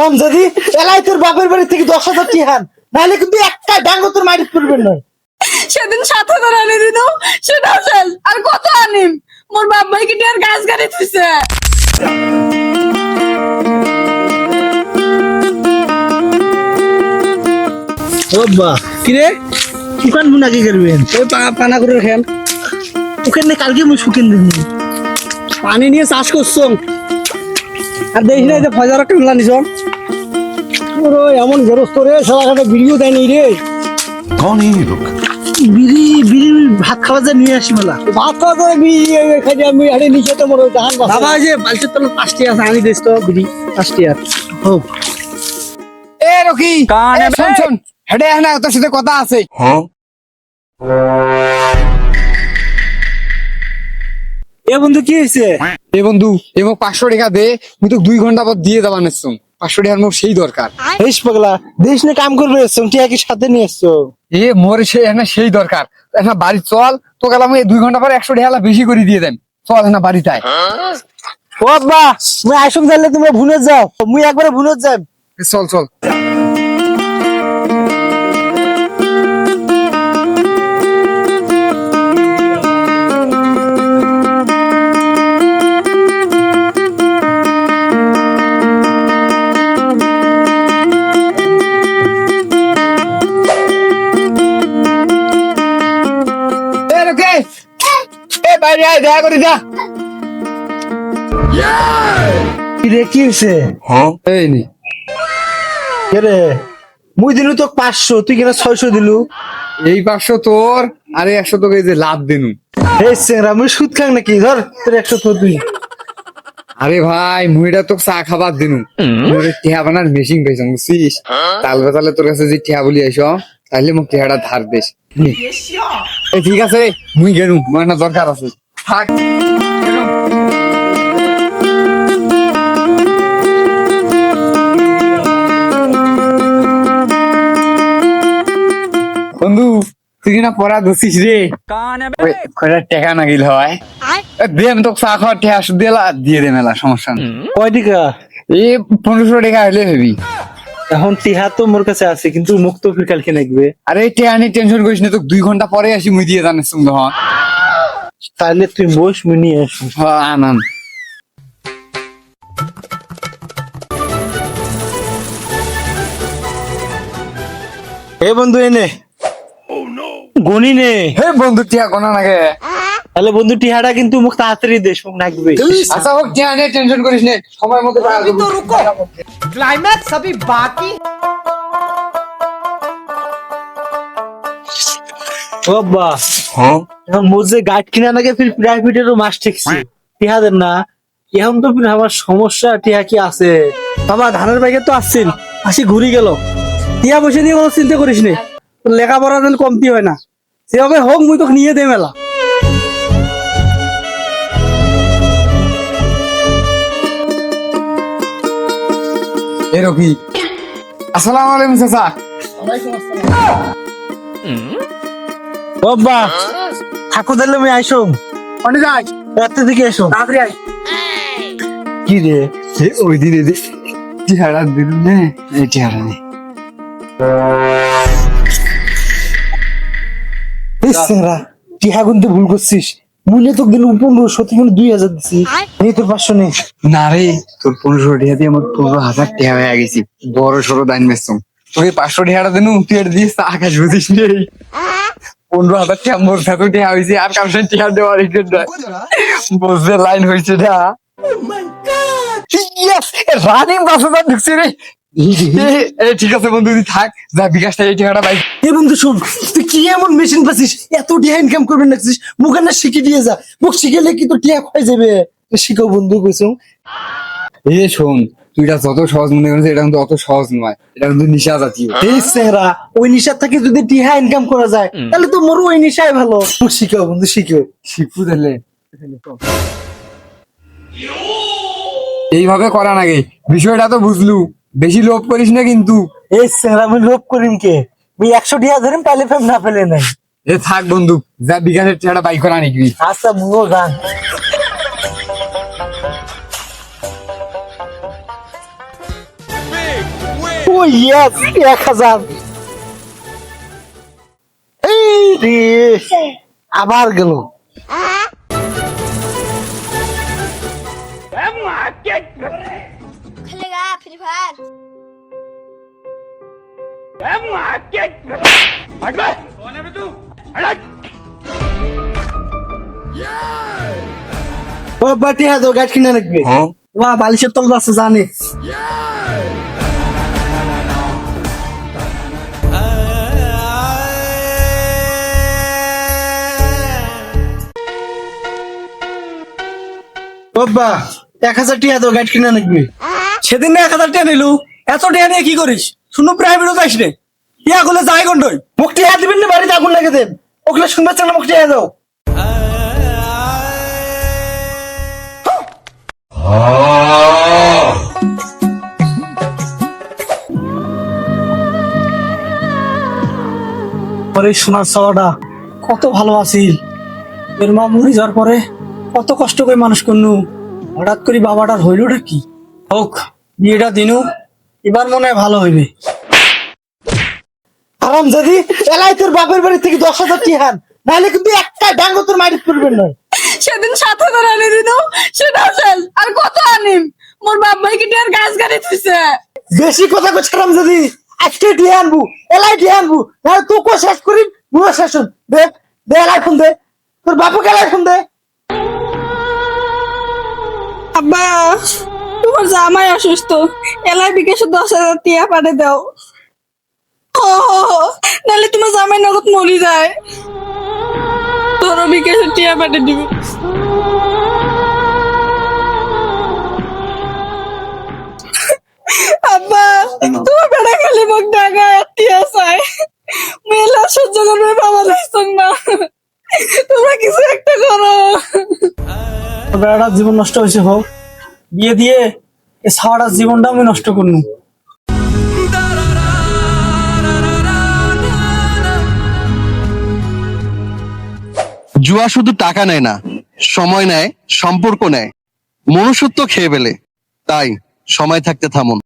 হারাম যদি এলাই তোর বাপের বাড়ি থেকে 10,000 টিহান নাহলে কিন্তু একটা ডাঙ্গ তোর মারিত করবেন না। সেদিন 7,000 আনি দিল, সেটাও শেষ। আর কত আনিম? মোর বাপ ভাই কি টিয়ার গাছ গাড়ি থুইছে। বাবা কিরে দোকান মুনা কি করবেন? ওই পানা করে খেন ওখানে কালকে মুই শুকিয়ে দিন পানি নিয়ে চাষ করছো আর দেখি না যে ফয়জার কামলা নিছ এমন গেরস্ত রে সারাঘাটে ভিডিও দেয়নি রে। कौन है ये लोग? বিড়ি বিড়ি ভাত খাওয়া যা নিয়ে আসি মেলা ভাত খাওয়া করে খাই আমি আরে নিচে তো মনে জাহান বাবা যে বালতির তলে 5টি আছে আনি দিস তো বিড়ি 5টি আর হোক এ রকি কানে শোন শোন হেডে না তোর সাথে কথা আছে। हाँ এ বন্ধু কি হইছে? এ বন্ধু এবং 500 টাকা দে, আমি তো 2 ঘন্টা পর দিয়ে দেওয়া নিচ্ছ। 500 টাকার মোর সেই দরকার। হেস পাগলা দেশ নিয়ে কাম করবে এসছো টিয়া কি সাথে নিয়ে এসছো? এ মোর সেই দরকার। না বাড়ি চল, তো গেলাম 2 ঘন্টা পরে 100 টাকা বেশি করে দিয়ে দেন। চল না বাড়িতে। ও বাবা মুই আইসম যাইলে তুমি ভুলে যাও, মুই একবারে ভুলে যাই। চল চল। বাইরে আয় দেখা করে যা। কি রে কি হইছে? हाँ এই নি কে রে মুই দিলু তো 500 তুই কেন 600 দিলু? এই 500 তোর আর এই 100 তোকে এই যে লাভ দিনু। এই সেংরা মুই সুদ খাং নাকি? ধর তোর 100 তো তুই। আরে ভাই মুইটা তো চা খাবার দিনু। মোরে টিয়া বানার মেশিন পাইছম বুঝছিস? তাল বাতালে তোর কাছে যে টিয়া বলি আইছো তাহলে মোক টিয়াটা ধার দেস। এই ঠিক আছে মুই গেলুম, মোর না দরকার আছে। থাক বন্ধু তুই না পড়া দছিস রে কয়টা টাকা না গিল হয় দে, আমি তোকে চা খাওয়ার টাকা দিয়ে দে মেলা সমস্যা নেই। কয় টাকা? এই 1500 টাকা হলে ভাবি। এখন টিহা তো মোর কাছে আছে কিন্তু মুখ তো ফির কালকে নাকবে। আরে টাকা নিয়ে টেনশন করিস না, তোকে 2 ঘন্টা পরে আসি মুই দিয়ে জানিস তুমি তখন। তাহলে তুই বস মুই নিয়ে আসি। হ্যাঁ আনান। এ বন্ধু এনে গনি নে। হে বন্ধু টিয়া কোনা নাগে। তাহলে বন্ধু টিহাটা কিন্তু মুখ তাড়াতাড়ি দেশ মুখ নাকবে। আচ্ছা হোক টিয়া নিয়ে টেনশন করিস না, সময় মতো পাওয়া যাবে। क्लाइमैक्स अभी बाकी। ও বাবা हाँ এখন মোর যে গাইড কিনা নাকি ফির প্রাইভেটেরও মাস ঠেকছে টিহা দেন না। এখন তো ফির আমার সমস্যা টিহা কি আছে? বাবা ধানের বাইকে তো আসছিল আসি ঘুরি গেল টিয়া বসে দিয়ে কোনো চিন্তা করিস নে, তোর লেখাপড়া যেন কমতি হয় না সেভাবে হোক মুই তোকে নিয়ে দে মেলা। এ রকি আসসালামু আলাইকুম চাচা। ও বাবা ঠাকুর দিলে আমি আইসম অনে যাই রাত্রে দিকে এসো। তাড়াতাড়ি আয়। কি রে ওই দিন টিয়াটা দিলু নে, এই টিয়াটা নে। টিহা কিন্তু ভুল করছিস। মূল্য তোকে দিল 1500 তুই 2000 দিছি। এই তোর 500 নে। না রে তোর 1500 টাকা দিয়ে আমার 15,000 টাকা হয়ে গেছি। বড় সড়ো দান বেচছম তোকে 500 টাকাটা দিনু, তুই এটা দিস আকাশ বুঝিস নেই। 15,000 টাকা মোর সাথে টাকা হয়েছে আর কারোর সাথে টাকা দেওয়ার বুঝতে লাইন হয়েছে না। রানিং 10,000 ঢুকছে রে। ঠিক আছে বন্ধু তুই থাক, যা বিকাশ থেকে এই টাকাটা পাই। এ বন্ধু শোন তুই কি এমন মেশিন পাচ্ছিস এত টিহা ইনকাম করবেন নাকছিস? মুখ না শিখে দিয়ে যা, মুখ শিখেলে কি তোর টিহা খাই যাবে। শিখাও বন্ধু কইছো। এ শোন তুই এটা যত সহজ মনে করিস এটা কিন্তু অত সহজ নয়, এটা কিন্তু নিশা জাতীয়। এই চেহারা ওই নিশার থেকে যদি টিহা ইনকাম করা যায় তাহলে তো মোর ওই নিশাই ভালো। মুখ শিখাও বন্ধু শিখাও। শিখু তাহলে এইভাবে করা নাকি? বিষয়টা তো বুঝলু, বেশি লোভ করিস না কিন্তু। এই চেহারা আমি লোভ করিম কে? আমি 100 টিহা ধরিম পাইলে ফেম না পেলে নাই। এ থাক বন্ধু, যা বিকাশের টাকাটা বাইক করে আনিবি। আচ্ছা মুও গান Big ইয়েস 1000। এই রে আবার গেল। खेलेगा फ्री फायर বাবা টিয়া দাও, গাছ কিনে রাখবে। বাবা বালিশের তল আছে জানে। বাবা 1000 টিয়া দাও, গাছ কিনে রাখবে। সেদিন না 1000 টাকা নিলু, এত টাকা নিয়ে কি করিস? শুনো প্রাইভেটও যাইস রে, ইয়া গুলো যাই গন্ডই। মুখ টিয়া দিবেন না, বাড়িতে আগুন লাগে দেন। ওগুলো শুনবে চান না, মুখ টিয়া দাও। পরে সোনার ছাওয়াটা কত ভালো আছিল। এর মা মরে যাওয়ার পরে কত কষ্ট করে মানুষ করনু, হঠাৎ করে বাবাটার হইলটা কি হোক, বিয়েটা দিনু এবার মনে হয় ভালো হইবে। আরাম যদি এলাই তোর বাপের বাড়ি থেকে 10,000 টিয়া, নাহলে কিন্তু একটা ডাঙ্গ তোর মাটি করবেন না। সেদিন 7,000 আনি দিন, সেটাও শেষ। আর কত আনিম? মোর বাপ ভাই কি টিয়ার গাছ গাড়ি দিছে। বেশি কথা কইছ আরাম যদি, আজকে টিয়া আনবো, এলাই টিয়া আনবো, নাহলে তোকে শেষ করি, মুও শেষ হন। দে দে এলাই ফোন দে, তোর বাপুকে এলাই ফোন দে। আব্বা, তোমার জামাই অসুস্থ, এলাই বিকাশে 10,000 টিয়া পাঠিয়ে দাও। নাহলে তোমার জামাই নগদ মরি যায়। তোরও বিকাশে টিয়া পাঠিয়ে দিবি। আব্বা, তোমার বেড়া খালি মুখ ডাকা টিয়া চাই, মেলা সহ্য করবে বাবা লাগছ না। তোমরা কিছু একটা করো। বেড়াটার জীবন নষ্ট হয়েছে হোক, বিয়ে দিয়ে এ ছাওয়াটার জীবনটা আমি নষ্ট করনু। জুয়া শুধু টাকা নেয় না, সময় নেয়, সম্পর্ক নেয়, মনুষ্যত্ব খেয়ে ফেলে। তাই সময় থাকতে থামুন।